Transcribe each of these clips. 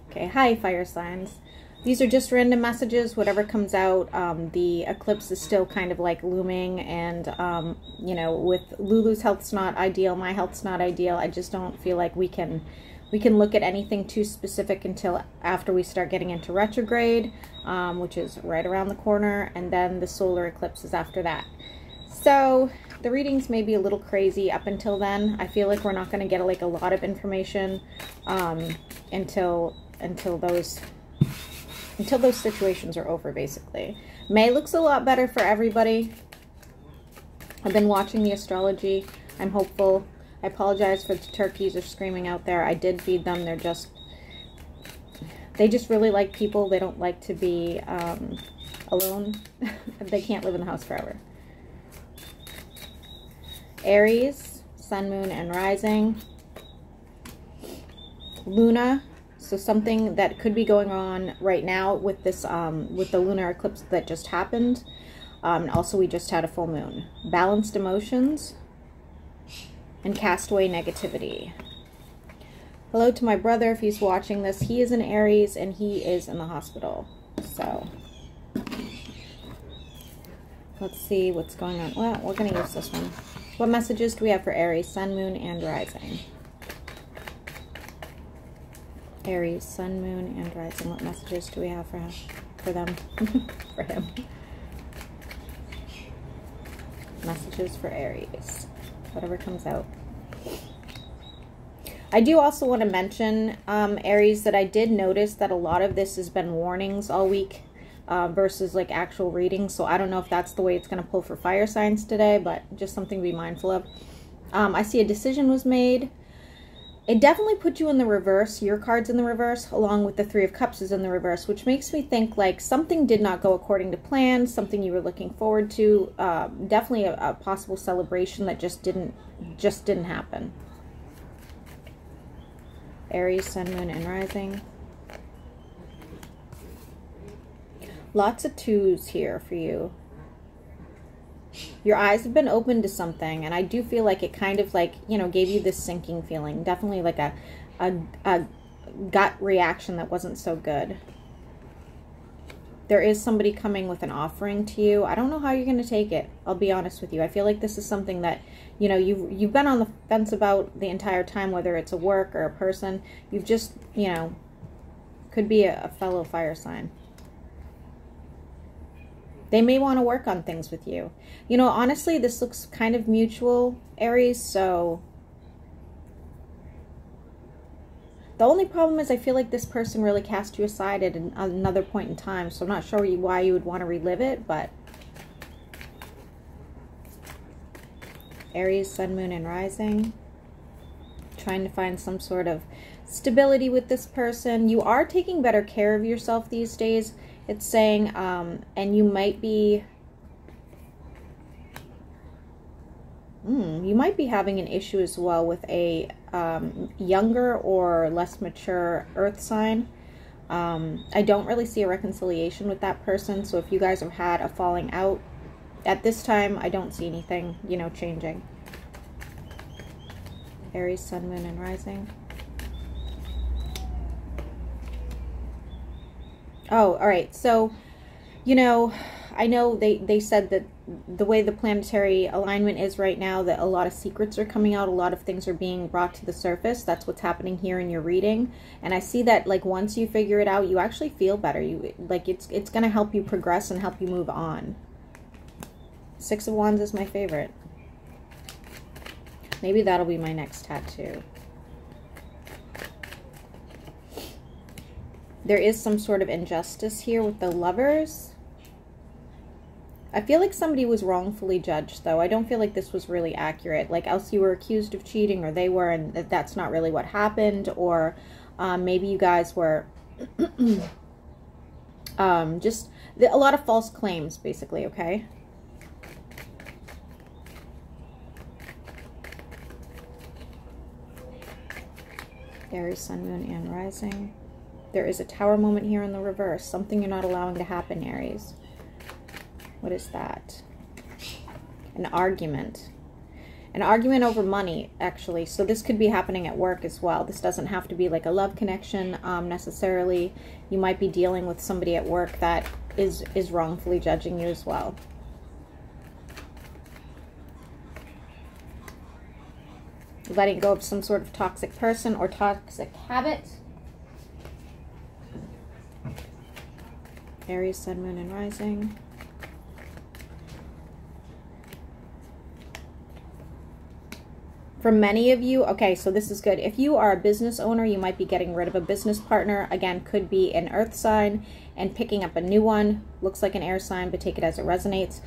Okay, hi fire signs. These are just random messages, whatever comes out. The eclipse is still kind of like looming, and you know, with Lulu's health's not ideal, my health's not ideal. I just don't feel like we can look at anything too specific until after we start getting into retrograde, which is right around the corner, and then the solar eclipse is after that. So the readings may be a little crazy up until then. I feel like we're not going to get like a lot of information until those situations are over, basically. May looks a lot better for everybody. I've been watching the astrology. I'm hopeful. I apologize for the turkeys are screaming out there. I did feed them. They just really like people. They don't like to be alone. They can't live in the house forever. Aries, sun, moon, and rising. Luna. So something that could be going on right now with this, with the lunar eclipse that just happened. Also, we just had a full moon. Balanced emotions and castaway negativity. Hello to my brother if he's watching this. He is an Aries and he is in the hospital. So let's see what's going on. Well, we're going to use this one. What messages do we have for Aries, sun, moon, and rising? Aries, sun, moon, and rising. What messages do we have for him? For them? For him. Messages for Aries. Whatever comes out. I do also want to mention, Aries, that I did notice that a lot of this has been warnings all week versus like actual readings. So I don't know if that's the way it's going to pull for fire signs today, but just something to be mindful of. I see a decision was made. It definitely put you in the reverse. Your card's in the reverse, along with the Three of Cups is in the reverse, which makes me think like something did not go according to plan, something you were looking forward to, definitely a possible celebration that just didn't happen. Aries, sun, moon, and rising. Lots of twos here for you. Your eyes have been open to something, and I do feel like it kind of like, you know, gave you this sinking feeling. Definitely like a gut reaction that wasn't so good. There is somebody coming with an offering to you. I don't know how you're going to take it. I'll be honest with you. I feel like this is something that, you know, you've been on the fence about the entire time, whether it's a work or a person. You've just, you know, could be a fellow fire sign. They may want to work on things with you. You know, honestly, this looks kind of mutual, Aries, so the only problem is I feel like this person really cast you aside at another point in time, so I'm not sure why you would want to relive it, but Aries, sun, moon, and rising. Trying to find some sort of stability with this person. You are taking better care of yourself these days. It's saying, and you might be, you might be having an issue as well with a younger or less mature earth sign. I don't really see a reconciliation with that person. So if you guys have had a falling out, at this time, I don't see anything, you know, changing. Aries, sun, moon, and rising. Oh, all right. So, you know, I know they said that the way the planetary alignment is right now, that a lot of secrets are coming out, a lot of things are being brought to the surface. That's what's happening here in your reading. And I see that like once you figure it out, you actually feel better. You like it's going to help you progress and help you move on. Six of Wands is my favorite. Maybe that'll be my next tattoo. There is some sort of injustice here with the Lovers. I feel like somebody was wrongfully judged, though. I don't feel like this was really accurate. Like, else you were accused of cheating, or they were, and that's not really what happened. Or maybe you guys were just a lot of false claims, basically, okay? Aries, sun, moon, and rising. There is a tower moment here in the reverse. Something you're not allowing to happen, Aries. What is that? An argument. An argument over money, actually. So this could be happening at work as well. This doesn't have to be like a love connection necessarily. You might be dealing with somebody at work that is wrongfully judging you as well. Letting go of some sort of toxic person or toxic habit. Aries, Sun, Moon, and Rising. For many of you, okay, so this is good. If you are a business owner, you might be getting rid of a business partner. Again, could be an earth sign and picking up a new one. Looks like an air sign, but take it as it resonates.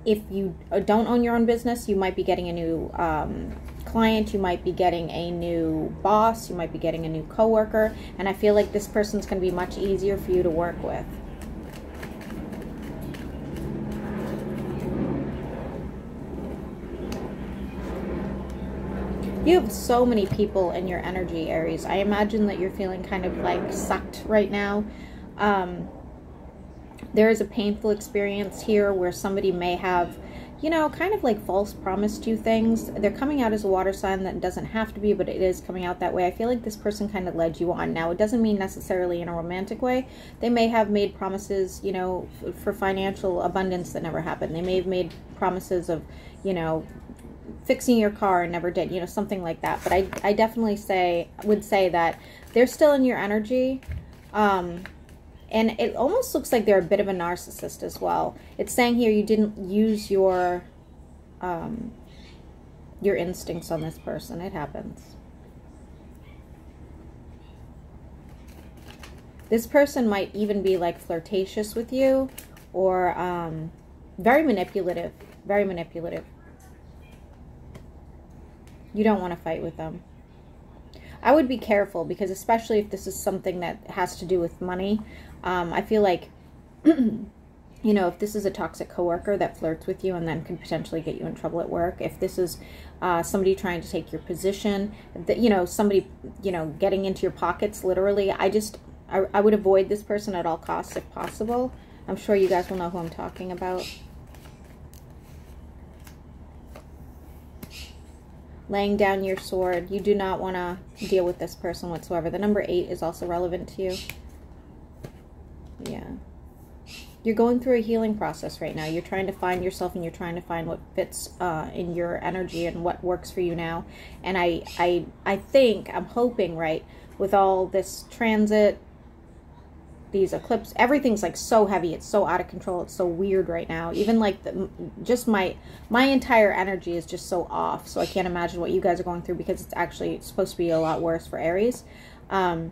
If you don't own your own business, you might be getting a new client. You might be getting a new boss. You might be getting a new coworker. And I feel like this person's going to be much easier for you to work with. You have so many people in your energy, Aries. I imagine that you're feeling kind of like sucked right now. There is a painful experience here where somebody may have, you know, kind of like false promised you things. They're coming out as a water sign. That doesn't have to be, but it is coming out that way. I feel like this person kind of led you on. Now, it doesn't mean necessarily in a romantic way. They may have made promises, you know, for financial abundance that never happened. They may have made promises of, you know, fixing your car and never did, you know, something like that. But I definitely would say that they're still in your energy. And it almost looks like they're a bit of a narcissist as well. It's saying here you didn't use your instincts on this person. It happens. This person might even be like flirtatious with you or very manipulative. Very manipulative. You don't want to fight with them. I would be careful because especially if this is something that has to do with money, I feel like, you know, if this is a toxic coworker that flirts with you and then could potentially get you in trouble at work, if this is somebody trying to take your position, that, you know, somebody, you know, getting into your pockets, literally, I would avoid this person at all costs if possible. I'm sure you guys will know who I'm talking about. Laying down your sword. You do not want to deal with this person whatsoever. The number 8 is also relevant to you. Yeah. You're going through a healing process right now. You're trying to find yourself and you're trying to find what fits in your energy and what works for you now. And I think, I'm hoping, right, with all this transit, these eclipses, everything's like so heavy, it's so out of control, it's so weird right now. Even like just my entire energy is just so off, so I can't imagine what you guys are going through because it's actually supposed to be a lot worse for Aries. But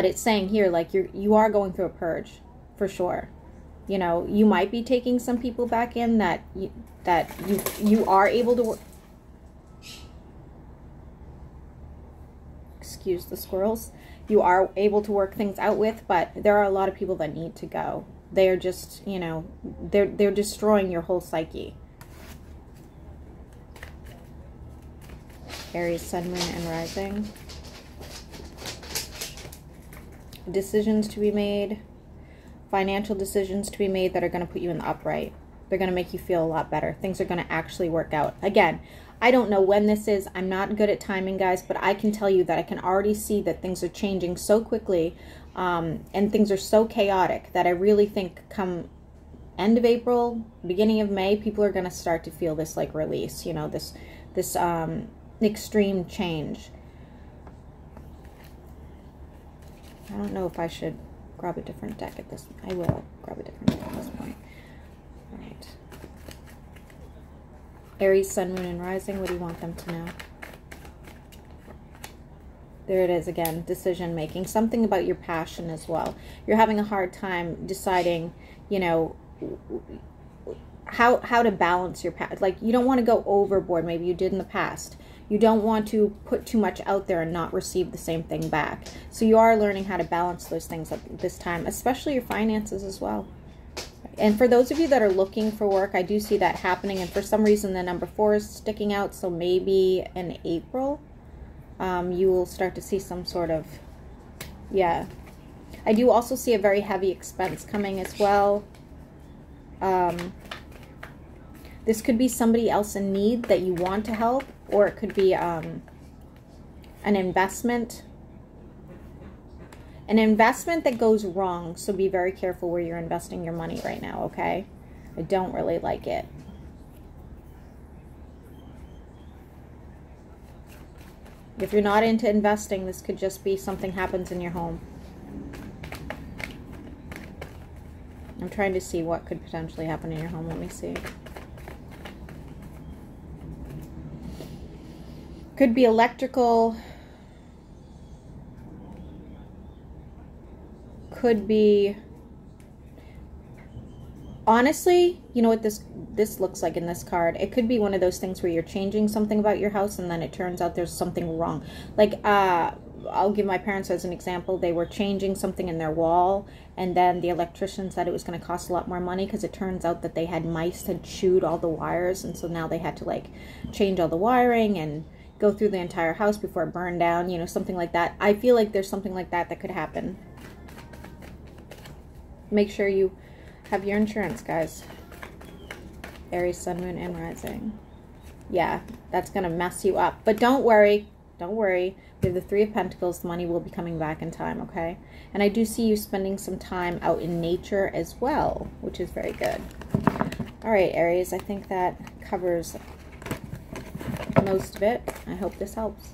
it's saying here like you are going through a purge for sure. You know, you might be taking some people back in that you are able to excuse the squirrels. You are able to work things out with, but there are a lot of people that need to go. They are just, you know, they're destroying your whole psyche. Aries, Sun, Moon, and Rising. Decisions to be made. Financial decisions to be made that are going to put you in the upright. They're going to make you feel a lot better. Things are going to actually work out. Again, I don't know when this is. I'm not good at timing, guys, but I can tell you that I can already see that things are changing so quickly and things are so chaotic that I really think come end of April, beginning of May, people are going to start to feel this like release, you know, this extreme change. I don't know if I should grab a different deck at this. I will grab a different deck at this point. All right. Aries, Sun, Moon, and Rising. What do you want them to know? There it is again. Decision making. Something about your passion as well. You're having a hard time deciding, you know, how to balance your passion. Like, you don't want to go overboard. Maybe you did in the past. You don't want to put too much out there and not receive the same thing back. So you are learning how to balance those things at this time, especially your finances as well. And for those of you that are looking for work, I do see that happening. And for some reason, the number 4 is sticking out. So maybe in April, you will start to see some sort of, yeah. I do also see a very heavy expense coming as well. This could be somebody else in need that you want to help, or it could be an investment. An investment that goes wrong, so be very careful where you're investing your money right now, okay? I don't really like it. If you're not into investing, this could just be something happens in your home. I'm trying to see what could potentially happen in your home. Let me see. Could be electrical. Could be, honestly, you know what this looks like in this card? It could be one of those things where you're changing something about your house and then it turns out there's something wrong. Like, I'll give my parents as an example. They were changing something in their wall, and then the electrician said it was going to cost a lot more money because it turns out that they had mice had chewed all the wires, and so now they had to like change all the wiring and go through the entire house before it burned down, you know, something like that. I feel like there's something like that that could happen. Make sure you have your insurance, guys. Aries, Sun, Moon, and Rising. Yeah, that's going to mess you up. But don't worry. Don't worry. We have the Three of Pentacles. The money will be coming back in time, okay? And I do see you spending some time out in nature as well, which is very good. All right, Aries, I think that covers most of it. I hope this helps.